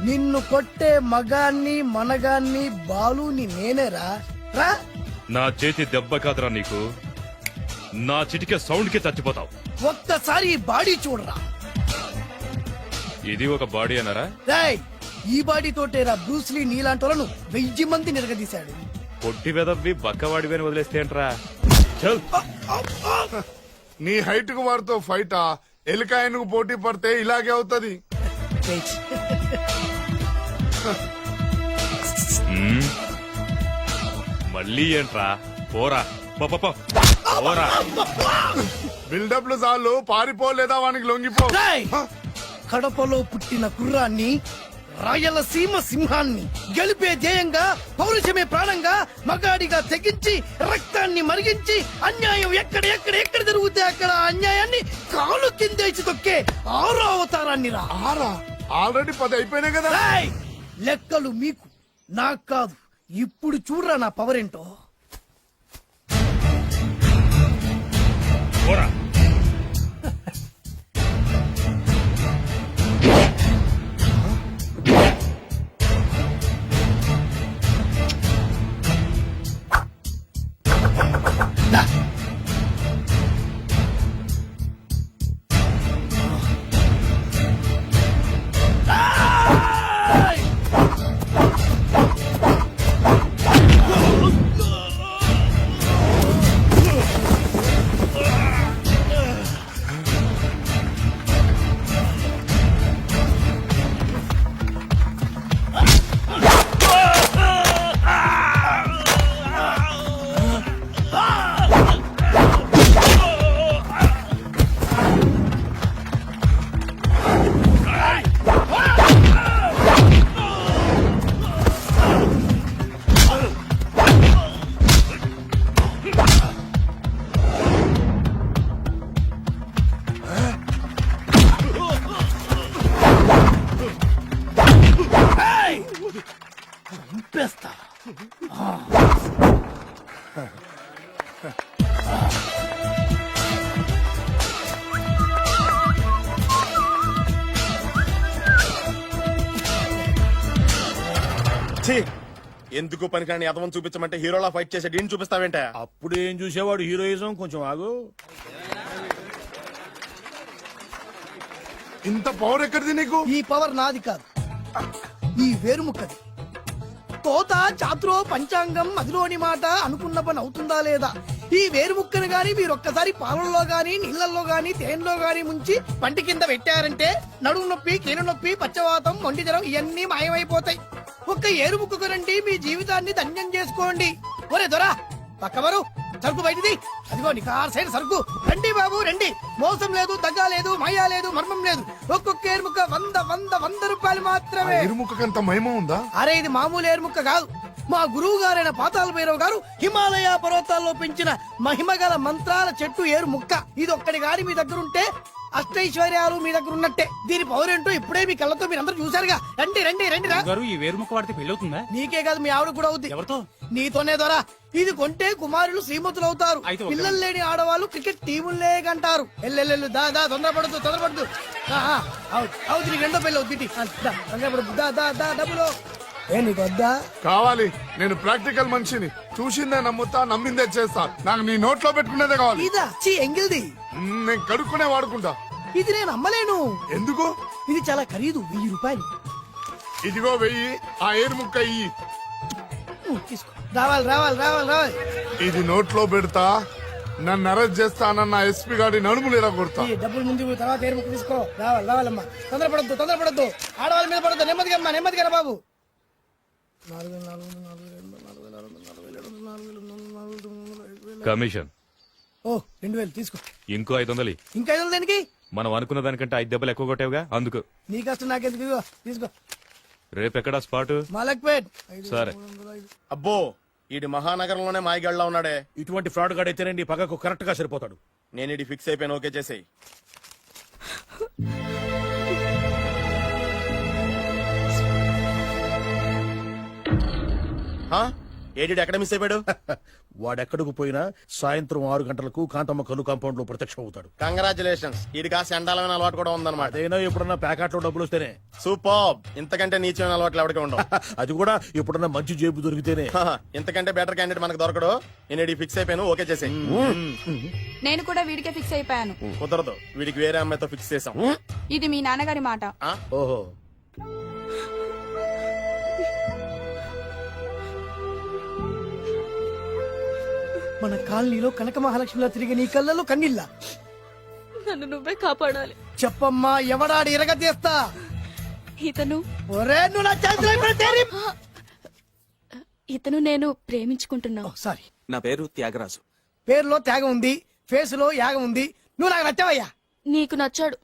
నిన్ను కొట్టే మగాన్ని మనగాన్ని బాలుని నేనేరా రా. నా చేతి దెబ్బ కాదురా నీకు, నా చిటికే సౌండ్ కి చచ్చిపోతావు. ఒక్కసారి ఈ బాడీ చూడరా. ఇది ఒక బాడీ అన్నారా? రేయ్, ఈ బాడీ తోటేరా బ్రూస్లీ నీలాంటి వాళ్ళను 1000 మంది నిరగదీశాడు. పొట్టి వెదవ్వి బక్కవాడివి అని వదిలేస్తే ఏంట్రా? చల్. నీ హైట్ కు వారితో ఫైటా? ఎలికాయనకు పోటీ పడితే ఇలాగే అవుతది. మళ్ళీ ఏంట్రా? పోరా పోరా. బిల్డప్లు చాలు, పారిపోలేదా వానికి లొంగిపో. రేయ్, కడపలో పుట్టిన కుర్రాన్ని, రాయలసీమ సింహాన్ని గెలిపే ధ్యేయంగా, పౌరుషమే ప్రాణంగా, మగాడిగా తెగించి రక్తాన్ని మరిగించి అన్యాయం ఎక్కడ జరుగుతే అక్కడ అన్యాయాన్ని కాలు కిందేసి తొక్కే 6వ అవతారాన్ని రా. ఆల్రెడీ 10 అయిపోయినాయి కదా. రేయ్, లెక్కలు మీకు నాకు కాదు. ఇప్పుడు చూడరా నా పవర్ ఏంటో. పోరా. చంపేస్తా. ఎందుకు పనికిరాని అదవం చూపించమంటే హీరోలా ఫైట్ చేసే డీన్ చూపిస్తావేంట? అప్పుడు ఏం చూసేవాడు హీరోయిజం. కొంచెం ఆగు. ఇంత పవర్ ఎక్కడిది నీకు? ఈ పవర్ నాది కాదు, ఈ వేరుముక్కది. తోత చాతురో పంచాంగం మదిలోని మాట అనుకున్న పని అవుతుందా లేదా? ఈ వేరుముక్కను గాని మీరొక్కసారి పాలల్లో గాని నీళ్లలో గాని తేనెలో గాని ముంచి పంటి కింద పెట్టారంటే నడుము నొప్పి, కీలు నొప్పి, పచ్చవాతం, మొండి జ్వరం ఇవన్నీ మాయమైపోతాయి. ఒక్క ఏరుముక్కకు రండి, మీ జీవితాన్ని ధన్యం చేసుకోండి. ఒరే దొరా, పక్కవరు సరుకు బయటిది. అదిగో నికార్సైన సరుకు. రండి బాబు రండి. మోసం లేదు, దగ్గ లేదు, మాయా లేదు, మర్మం లేదు. ఒక్కొక్క ఏరుముక్క 100 రూపాయలు మాత్రమే. ఇరుముఖకంత మహిమ ఉందా? అరే, ఇది మామూలు ఏరుముక్క కాదు. మా గురువు గారైన పాతాళ భైరవ్ గారు హిమాలయ పర్వతాల్లో పెంచిన మహిమగల మంత్రాల చెట్టు ఏరు ముక్క. ఇది ఒక్కడి గాని మీ దగ్గర ఉంటే అష్టైశ్వర్యాలు మీ దగ్గర ఉన్నట్టే. దీని పవర్ ఏంటో ఇప్పుడే మీ కళ్ళతో మీరందరూ చూసారుగా. రండి రండి రండి రా. గారు, ఈ వేరుముక్క వాడితే పెళ్ళవుతుందా? నీకే కాదు, మీ ఆవిడ కూడా అవుద్ది. ఎవరితో? నీతోనే ద్వారా. ఇది కొంటే కుమారులు శ్రీమంతులు అవుతారు. పిల్లలు లేని ఆడవాళ్ళు క్రికెట్ టీములే కంటారు. ఎల్లెల్లెల్లు దా దా, తొందరపడద్దు. అవుతుంది, నీకు రెండో పెళ్ళి అవుతుంది. తొందరపడద్దు, దా దా దా. డబ్బులు ఏ నీకు వద్దా? కావాలి. నేను ప్రాక్టికల్ మనిషిని. చూసిందే నమ్ముతా, నమ్మిందే చేస్తా. నాకు నీ నోట్లో పెట్టుకునేదే కావాలి. ఇదా చీ ఎంగిల్ది. నేను కడుక్కునే వాడుకుంటా. ఇది నేను అమ్మలేను. ఎందుకు? ఇది చాలా ఖరీదు, 1000 రూపాయలు. ఇదిగో 1000. ఆ ఏరుముక్క ఇయ్యి. తీసుకో. రావాలి. ఇది నోట్లో పెడతా, నన్ను అరెస్ట్ చేస్తానన్న ఎస్పీ గారి నడుములేరా కొడతా. ఈ డబ్బులు ముందు తర్వాత ఏరుముక్క తీసుకో. రావాలమ్మా. తొందరపడద్దు. ఆడవాళ్ళ మీద పడద్దు. నెమ్మదిగా బాబు. కమిషన్. ఓ 2000 తీసుకో. ఇంకో 500. ఇంకా 500 దేనికి? మనం అనుకున్న దానికంటే 5 దెబ్బలు ఎక్కువ కొట్టావుగా, అందుకు. నీ కష్టం నాకెందుకు? ఇదిగో తీసుకో. రేపెక్కడా స్పాట్? మలక్పేట్. సరే. అబ్బో, ఈడి మహానగరంలోనే మాయగాళ్ళ ఉన్నాడే. ఇటువంటి ఫ్రాడ్ గాడైతేనండి పగకు కరెక్ట్ గా సరిపోతాడు. నేను ఇది ఫిక్స్ అయిపోయాను. ఓకే చేసేయి. ఏడి ఎక్కడ మిస్ అయిపోయాడు? వాడెక్కడికి పోయినా సాయంత్రం 6 గంటలకు కాంతమ్మ కలు కాంపౌండ్ లో ప్రత్యక్షం అవుతాడు. కంగ్రాచులేషన్స్, ఈడికి ఆ సెండాలమైన అలవాటు కూడా ఉందన్నమాట. అదైనా ఎప్పుడన్నా ప్యాకెట్లో డబ్బులు వస్తేనే. సూపర్, ఇంతకంటే నీచమైన అలవాట్లు ఎవరికి ఉండవు. అది కూడా ఎప్పుడన్నా మంచి జేబు దొరికితేనే. ఇంతకంటే బెటర్ క్యాండిడేట్ మనకు దొరకడు. నేను ఫిక్స్ అయిపోయాను, ఓకే చేసే. నేను కూడా వీడికే ఫిక్స్ అయిపోయాను. కుదరదు, వీడికి వేరే అమ్మాయితో ఫిక్స్ చేసాం. ఇది మీ నాన్నగారి మాట. ఓహో, మన కాలనీలో కనక మహాలక్ష్మిలా తిరిగి నీ కళ్ళలో కన్నీళ్ళ. నన్ను నువ్వే కాపాడాలి. చెప్పమ్మా, ఎవడాడి ఇరగ తీస్తా. ఇతను ఒరే నువ్వు నా చేతిలో ఇప్పుడు తేరి. ఇతను నేను ప్రేమించుకుంటున్నా. సారీ, నా పేరు త్యాగరాజు. పేరులో త్యాగం ఉంది, ఫేసులో యాగం ఉంది. నువ్వు నాకు నచ్చావయ్యా. నీకు నచ్చాడు,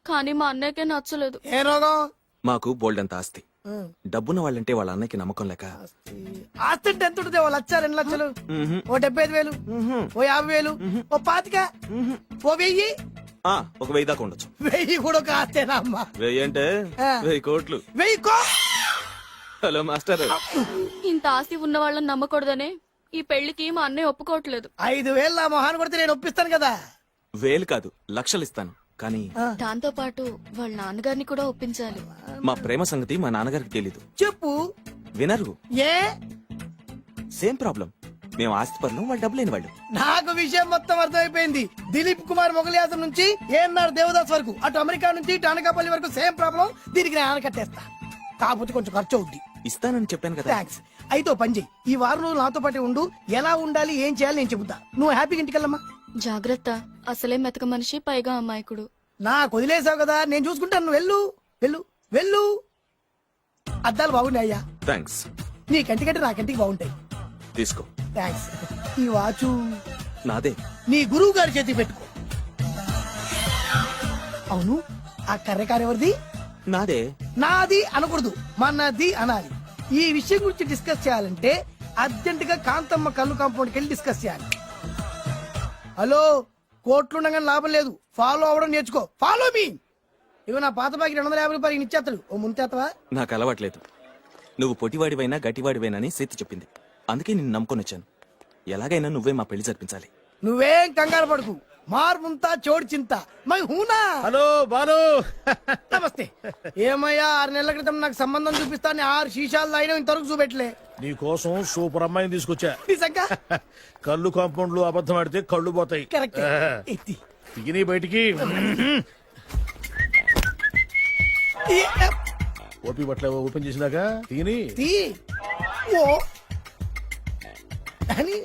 కానీ మా అన్నయ్యకే నచ్చలేదు. ఏ రోగం? మాకు బోల్డంత ఆస్తి. డబ్బున్న వాళ్ళంటే వాళ్ళ అన్నకి నమ్మకం లేక ఆస్తి ఎంత ఉంటుంది? ఓ 1,00,000, 2 లక్షలు, ఓ 75,000, ఓ 50,000, ఓ 25,000, ఓ 1000. ఒక 1000 దాకా ఉండొచ్చు. 1000 కూడా ఒక ఆస్తేనా అమ్మా? 1000 అంటే ఆ. 1000 కోట్లు. 1000 హలో మాస్టర్. ఇంత ఆస్తి ఉన్న వాళ్ళని నమ్మకూడదనే ఈ పెళ్లికి మా అన్నయ్య ఒప్పుకోవట్లేదు. 5,000 నా మొహాన్ని కొడితే నేను ఒప్పిస్తాను కదా. 1000 కాదు, లక్షలు ఇస్తాను. కానీ దాంతో పాటు వాళ్ళ నాన్నగారిని కూడా ఒప్పించాలి. మా ప్రేమ సంగతి మా నాన్నగారికి తెలీదు. చెప్పు. వినరు. ఏ? Same problem. మేము ఆస్తి పరులు, వాళ్ళు డబ్బు లేని వాళ్ళు. నాకు విషయం మొత్తం అర్థమైపోయింది. దిలీప్ కుమార్ మొగలియాసం నుంచి ఏఎన్ఆర్ దేవదాస్ వరకు, అటు అమెరికా నుంచి ఇటు అనకాపల్లి వరకు సేమ్ ప్రాబ్లం. దీనికి నేను ఆనకట్టేస్తా, కాకపోతే కొంచెం ఖర్చు అవుద్ది. ఇస్తానని చెప్పాను కదా. థ్యాంక్స్. అయితే ఓ పని చెయ్యి, ఈ వారం రోజులు నాతో పాటే ఉండు. ఎలా ఉండాలి, ఏం చేయాలి నేను చెబుతా. నువ్వు హ్యాపీగా ఇంటికెళ్ళమ్మా. జాగ్రత్త, అసలే మెతక మనిషి, పైగా అమాయకుడు. నాకు వదిలేసావు కదా, నేను చూసుకుంటాను. నువ్వు వెళ్ళు వెళ్ళు వెళ్ళు. అద్దాలు బాగున్నాయి అయ్యా. థ్యాంక్స్. నీ కంటికంటే నా కంటికి బాగుంటాయి. తీసుకో. థ్యాంక్స్. ఈ వాచు నాదే. నీ గురువు గారి చేతికి పెట్టుకో. అవును, ఆ కర్రకారు ఎవరిది? నాదే. నాది అనకూడదు, మనది అనాలి. ఈ విషయం గురించి డిస్కస్ చేయాలంటే అర్జెంట్ గా కాంతమ్మ కళ్ళు కాంపౌండ్కి వెళ్ళి డిస్కస్ చేయాలి. హలో, కోట్లుండగానే లాభం లేదు. ఫాలో అవ్వడం నేర్చుకో. Follow me. ఇవి నా పాత బాకి 250 రూపాయలు ఇచ్చేస్తాడు. ఓ ముంతేత్తవా? నాకు అలవాట్లేదు. నువ్వు పొటివాడివైనా గట్టివాడివైనా అని సేతి చెప్పింది. అందుకే నిన్ను నమ్ముకొని వచ్చాను. ఎలాగైనా నువ్వే మా పెళ్లి జరిపించాలి. నువ్వేం కంగారు పడుకు. మార్ముంతా చోడు చింత మై హూనా. హలో బాలు. నమస్తే. ఏమయ్యా, 6 నెలల క్రితం నాకు సంబంధం చూపిస్తాను 6 శీషాలు అయినా ఇంతవరకు చూపెట్టలే. నీ కోసం సూపర్ అమ్మాయిని తీసుకొచ్చా. నిజంగా? కళ్ళు కాంపౌండ్ లో అబద్ధం ఆడితే కళ్ళు పోతాయి. కరెక్ట్. ఎత్తి. తిని బయటికి. ఓపి బట్ల ఓపెన్ చేసినాక తిని. తీ. ఓ అని.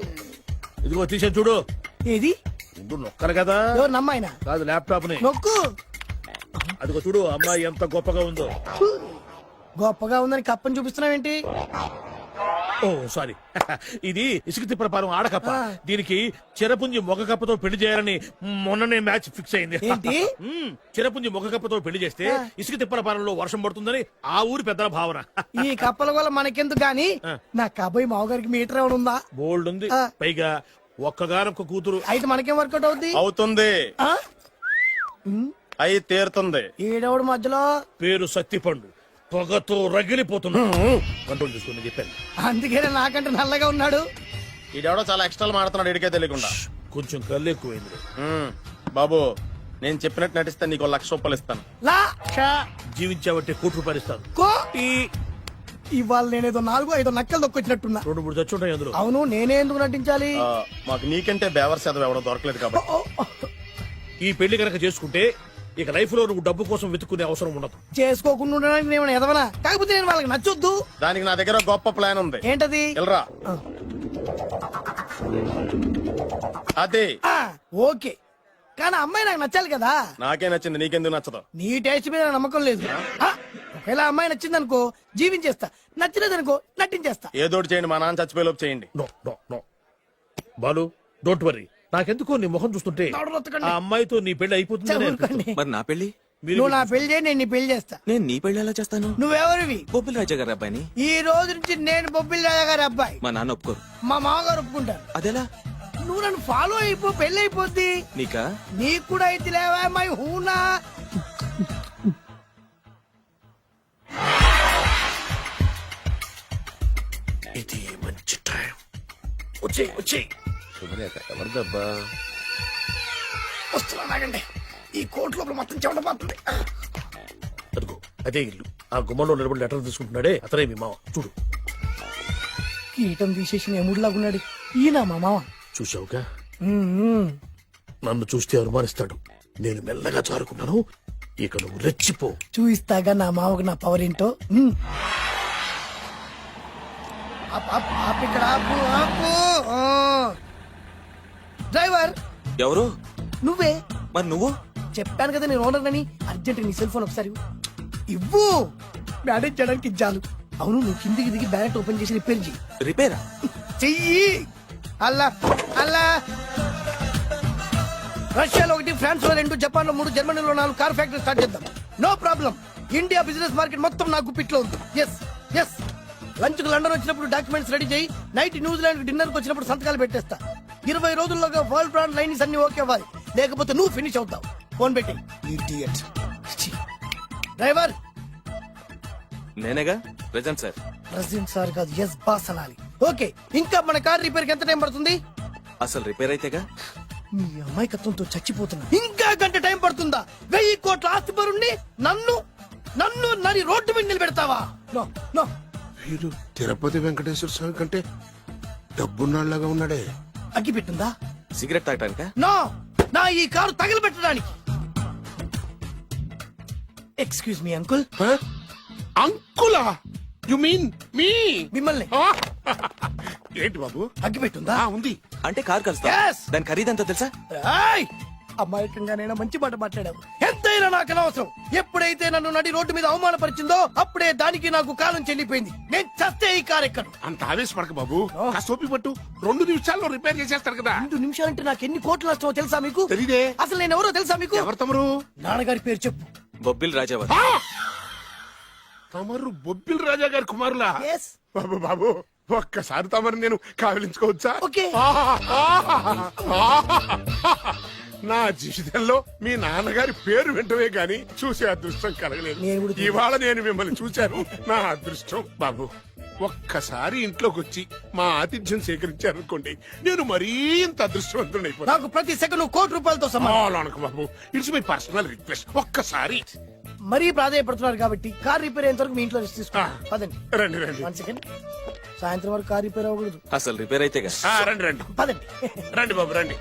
ఇదిగో తీసే చూడు. ఏది? ముందు నొక్కరు కదా. ఎవరు నమ్మాయినా? కాదు, ల్యాప్టాప్ ని నొక్కు. అదిగో చూడు, అమ్మాయి ఎంత గొప్పగా ఉందో. గొప్పగా ఉందని కప్పని చూపిస్తున్నావేంటి? ఓ సారీ. ఇది ఇసుక తిప్పల పాలెం ఆడకప్ప. దీనికి చిరపుంజి మొగ కప్పతో పెళ్లి చేయాలని మొన్ననే మ్యాచ్ ఫిక్స్ అయింది. ఏంటి? చిరపుంజి మొగ కప్పతో పెళ్లి చేస్తే ఇసుక తిప్పల పాలెంలో వర్షం పడుతుందని ఆ ఊరి పెద్దల భావన. ఈ కప్పల వల్ల మనకెందుకు గాని, నా కాబోయే మావగారికి మీటర్ ఎవడు ఉందా? బోల్డ్ ఉంది. పైగా ఒక్కగానొక్క కూతురు. అయితే మనకేం వర్కౌట్ అవుద్ది? అవుతుంది, ఆ? అయి తీరుతుంది. ఈడెవడు మధ్యలో? పేరు సత్తిపండు. పొగతో రగిలిపోతున్నా. కంట్రోల్ చేసుకుని చెప్పాను. అందుకే నాకంటే నల్లగా ఉన్నాడు. ఈడెవడో చాలా ఎక్స్ట్రా మాడుతున్నాడు, ఇడికే తెలియకుండా. కొంచెం కళ్ళు ఎక్కువైంది. బాబు, నేను చెప్పినట్టు నటిస్తే నీకు 1,00,000 రూపాయలు ఇస్తాను. లా జీవించావంటే ₹1,00,000 ఇస్తాను. కో. ఇవాళ నేనేదో 4-5 నక్కలు దొక్కొచ్చినట్టున్నా. 2-3 చచ్చుంటాయి అందులో. అవును, నేనే ఎందుకు నటించాలి? మాకు నీకంటే బేవర్ చదువు ఎవడో దొరకలేదు కాబట్టి. ఈ పెళ్లి కనుక చేసుకుంటే ఇక లైఫ్ లో నువ్వు డబ్బు కోసం వెతుక్కునే అవసరం ఉండదు. చేసుకోకుండా ఉండడానికి నేను ఎదవనా? కాకపోతే నేను వాళ్ళకి నచ్చొద్దు. దానికి నా దగ్గర ఒక గొప్ప ప్లాన్ ఉంది. ఏంటది? వెళ్ళరా. అదే. ఓకే, కానీ అమ్మాయి నాకు నచ్చాలి కదా. నాకే నచ్చింది, నీకెందుకు నచ్చదు? నీ టేస్ట్ మీద నాకు నమ్మకం లేదు. ఒకవేళ అమ్మాయి నచ్చిందనుకో జీవించేస్తా, నచ్చలేదనుకో నటించేస్తా. ఏదోటి చేయండి, మా నాన్న చచ్చిపోయేలోపు చేయండి. No no no Balu, don't worry. నాకెందుకో నీ ముఖం చూస్తుంటే ఆ అమ్మాయితో నీ పెళ్లి అయిపోతుంది. మరి నా పెళ్లి? నువ్వు నా పెళ్లి చేయి, నేను నీ పెళ్లి చేస్తా. నేను నీ పెళ్లి ఎలా చేస్తాను? నువ్వెవరివి? బొబ్బిలి రాజా గారి అబ్బాయిని. ఈ రోజు నుంచి నేను బొబ్బిలి రాజా గారి అబ్బాయి. మా నాన్న ఒప్పుకోరు. మా మామగారు ఒప్పుకుంటారు. అదెలా? నువ్వు నన్ను ఫాలో అయిపో, పెళ్లి అయిపోద్ది. నీకా? నీకు కూడా అయితే లేవా మై హూనా. ఇది మంచి టైం. వచ్చే వచ్చే శుభలేఖ ఎవరిదబ్బా? వస్తున్నా నాగండి ఈ కోర్టు లోపల మొత్తం చెమట పోతుంది. అదిగో అదే ఇల్లు. ఆ గుమ్మంలో నిలబడి లెటర్ తీసుకుంటున్నాడే అతనే మీ మామ. చూడు. కీటం తీసేసిన ఎముడిలాగున్నాడు ఈయన మా మామ. చూసావుగా, మ్మ్. నన్ను చూస్తే అనుమానిస్తాడు. నేను మెల్లగా చారుకున్నాను. ఇక నువ్వు రెచ్చిపో. చూయిస్తాగా నా మామకు నా పవర్ ఏంటో. మ్మ్. ఆపు ఇక్కడ ఆపు ఆపు. ఆ. డ్రైవర్ ఎవరు? నువ్వే. మరి నువ్వు? చెప్పాను కదా నేను ఓనర్ అని. అర్జెంట్ నీ సెల్ ఫోన్ ఒకసారి ఇవ్వు. మేనేజ్ చేయడానికి ఇచ్చాను. అవును నువ్వు కిందికి దిగి బ్యాలెట్ ఓపెన్ చేసి రిపేర్ చెయ్యి. రిపేరా? చెయ్యి. అల్లా అల్లా. రష్యాలో 1, ఫ్రాన్స్ లో 2, జపాన్ లో 3, జర్మనీలో 4 కార్ ఫ్యాక్టరీ స్టార్ట్ చేద్దాం. No problem. India business market మొత్తం నా గుప్పిట్లో ఉంది. Yes yes. లంచ్ కు లండన్ వచ్చినప్పుడు డాక్యుమెంట్స్ రెడీ చేయి. నైట్ న్యూజిలాండ్ డిన్నర్ కు వచ్చినప్పుడు సంతకాలు పెట్టేస్తా. 20 రోజుల్లోగా వరల్డ్ బ్రాండ్ లైన్స్ అన్ని ఓకే అవ్వాలి. లేకపోతే నువ్వు ఫినిష్ అవుతావు. ఫోన్ పెట్టి. ఇడియట్. డ్రైవర్. నేనేగా ప్రెజెంట్ సార్. ప్రెసిడెంట్ సార్ కాదు, ఎస్ బాస్ అనాలి. ఓకే, ఇంకా మన కార్ రిపేర్ కి ఎంత టైం పడుతుంది? అసలు రిపేర్ అయితేగా. మీ అమాయకత్వంతో చచ్చిపోతున్నా. ఇంకా గంట టైం పడుతుందా? 1000 కోట్ల ఆస్తి పరుణ్ణి నన్ను నన్ను నరి రోడ్డు మీద నిలబెడతావా? No no. వీడు తిరుపతి వెంకటేశ్వర స్వామి కంటే డబ్బున్నాళ్లాగా ఉన్నాడే. అగ్గి పెట్టుందా? సిగరెట్ తాగటానికా? నో, నా ఈ కారు తగిలిపెట్టడానికి. Excuse me uncle. అంకులా? You mean me? మిమ్మల్ని. ఏంటి బాబు? అగ్గి పెట్టుందా? ఉంది. అంటే కార్ కలుస్తా. Yes. దాని ఖరీదంతా తెలుసా? ఏయ్! అమాయకంగానైనా మంచి మాట మాట్లాడావు. ఎంతైనా నాకు అనవసరం. ఎప్పుడైతే నన్ను నడి రోడ్డు మీద అవమానపరిచిందో అప్పుడే దానికి నాకు కాలం చెల్లిపోయింది. నేను చస్తే ఈ కారు ఎక్కను. అంత ఆవేశపడక బాబు. కాస్త ఓపిక పట్టు. 2 నిమిషాల్లో రిపేర్ చేసేస్తారు కదా. 2 నిమిషాలంటే నాకు ఎన్ని కోట్ల నష్టమో తెలుసా మీకు? తెలీదే. అసలు నేను ఎవరో తెలుసా మీకు? ఎవరు తమరు? నాన్నగారి పేరు చెప్పు. బొబ్బిల్ రాజావారు. తమరు బొబ్బిల్ రాజా గారి కుమారులా? Yes. బాబు బాబు ఒక్కసారి తమరు నేను కావలించుకోవచ్చా? ఓకే. నా జీవితంలో మీ నాన్నగారి పేరు వెంటనే గాని చూసే అదృష్టం కలగలేదు. నేను కూడా చూశాను. ఇవాళ నేను మిమ్మల్ని చూశాను. నా అదృష్టం. బాబు ఒక్కసారి ఇంట్లోకి వచ్చి మా ఆతిథ్యం సేకరించారనుకోండి, నేను మరీ ఇంత అదృష్టవంతుడైపోతాను. నాకు ప్రతి సెకండ్ ₹1,00,00,000 సమానం. బాబు ఇట్స్ మై పర్సనల్ రిక్వెస్ట్. ఒక్కసారి మరీ ప్రాధాయపడుతున్నారు కాబట్టి కార్ రిపేర్ అయ్యేంత వరకు మీ ఇంట్లో రెస్ట్ తీసుకో. పదండి. రండి రండి. 1 సెకండ్. సాయంత్రం వరకు కార్ రిపేర్ అవ్వకూడదు. అసలు రిపేర్ అయితేగా. రండి రండి పదండి. రండి బాబు రండి.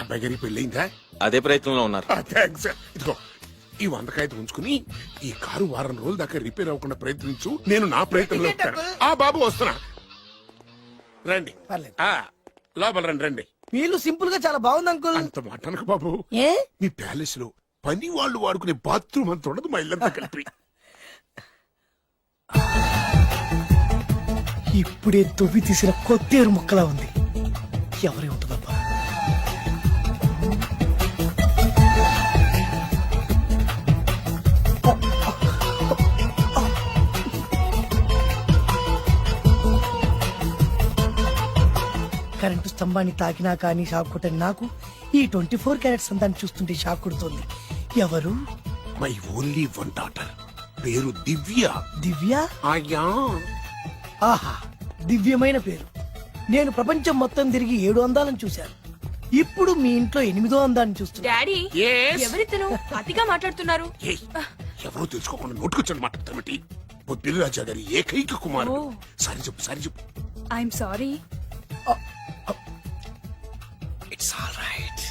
అబ్బాయి గారి పెళ్ళయిందా? అదే ప్రయత్నంలో ఉన్నారు. థ్యాంక్స్. ఇదిగో ఈ 100 కాగితం ఉంచుకుని ఈ కారు వారం రోజుల దాకా రిపేర్ అవ్వకుండా ప్రయత్నించు. నేను నా ప్రయత్నంలో ఉంటాను. బాబు వస్తున్నా. రండి. పర్లేదు. లోపల రండి రండి. వీళ్ళు సింపుల్ గా చాలా బాగుంది అంకుల్. అంత మాట అనకు బాబు. ఏ? మీ ప్యాలెస్ లో పని వాళ్ళు వాడుకునే బాత్రూమ్ అంత ఉండదు మా ఇల్లంతా కలిపి. ఇప్పుడే తొవ్వి తీసిన కొత్తేరు ముక్కలా ఉంది. ఎవరే ఉంటుందబ్బా? కరెంటు స్తంభాన్ని తాకినా కానీ షాక్ కొట్టని నాకు ఈ 24 క్యారెట్స్ అందాన్ని చూస్తుంటే షాక్ కొడుతోంది. ఎవరు? My only 1 daughter. పేరు దివ్య. దివ్య? అయ్యా ఆహా, దివ్యమైన పేరు. నేను ప్రపంచం మొత్తం తిరిగి 7 అందాలను చూశాను. ఇప్పుడు మీ ఇంట్లో 8వ అందాన్ని చూస్తున్నా. Daddy Yes? ఎవరితను అతిగా మాట్లాడుతున్నారు? ఏయ్, ఎవరో తెలుసుకోకుండా నోటుకొచ్చాడు మాట్లాడతామటి. బొబ్బిలి రాజా గారి ఏకైక కుమారుడు. సారీ చెప్పు సారీ చెప్పు. I'm sorry. It's all right.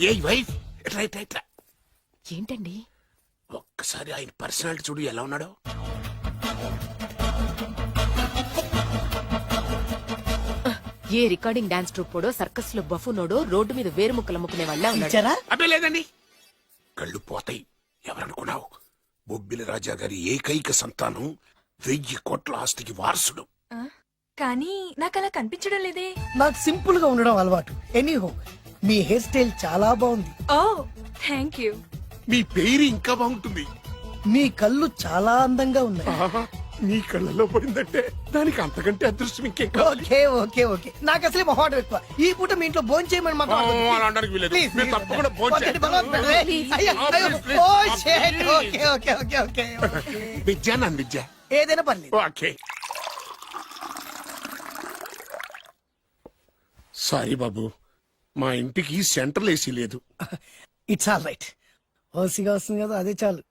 A wife ఎట్లా ఎట్లా ఎట్లా ఏంటండి? ఒక్కసారి ఆయన పర్సనాలిటీ చూడు ఎలా ఉన్నాడో. ఏ రికార్డింగ్ డాన్స్ ట్రూపోడో సర్కస్ లో బఫునోడో రోడ్డు మీద వేరు ముక్కలు అమ్ముకునే వాళ్ళ ఉన్నాడు. ఇచ్చారా? అబ్బే లేదండి. కళ్ళు పోతాయి. ఎవరనుకున్నావు? బొబ్బిలి రాజా గారి ఏకైక సంతానం 1000 కోట్ల ఆస్తికి వారసుడు. కానీ నాకు అలా కనిపించడం లేదే. నాకు సింపుల్ గా ఉండడం అలవాటు. ఎనీహో, మీ హెయిర్ స్టైల్ చాలా బాగుంది. ఓ థ్యాంక్ యూ. మీ పేరు ఇంకా బాగుంటుంది. మీ కళ్ళు చాలా అందంగా ఉన్నాయి. ఆహా, నీ కళ్ళలో పడిందంటే దానికి అంతకంటే అదృష్టం ఇంకేం కావాలి. Okay okay okay. నాకు అసలే మొహాటం ఎక్కువ. ఈ పూట మీ ఇంట్లో భోజనం చేయమని మాత్రం అడగొద్దు. అలా అనడానికి వీలేదు. Please, మీరు please. తప్పకుండా భోజనం వద్దండి, చేయండి. బలవంతం పెట్టండి. Please. అయ్యో, అయ్యో. Please, ఓ, please. shit. Okay okay okay okay. Vidya నన్ను విద్య. ఏదైనా పర్లేదు. ఓకే సారీ బాబు, మా ఇంటికి సెంట్రల్ ఏసీ లేదు. It's all right. ఓసిగా వస్తుంది కదా, అదే చాలు.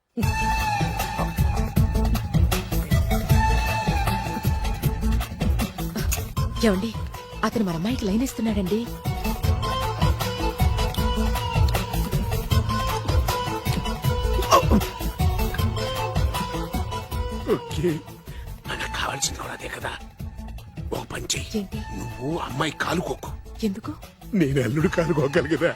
ఏమండి, అతను మన అమ్మాయికి లైన్ ఇస్తున్నాడండి. ఓకే, మనకు కావాల్సింది కూడా అదే కదా. ఒక పని చెయ్యి, ఏంటి? నువ్వు అమ్మాయి కాలుకోకు, ఎందుకు? నేను అల్లుడు కాలుకోగలిగదా.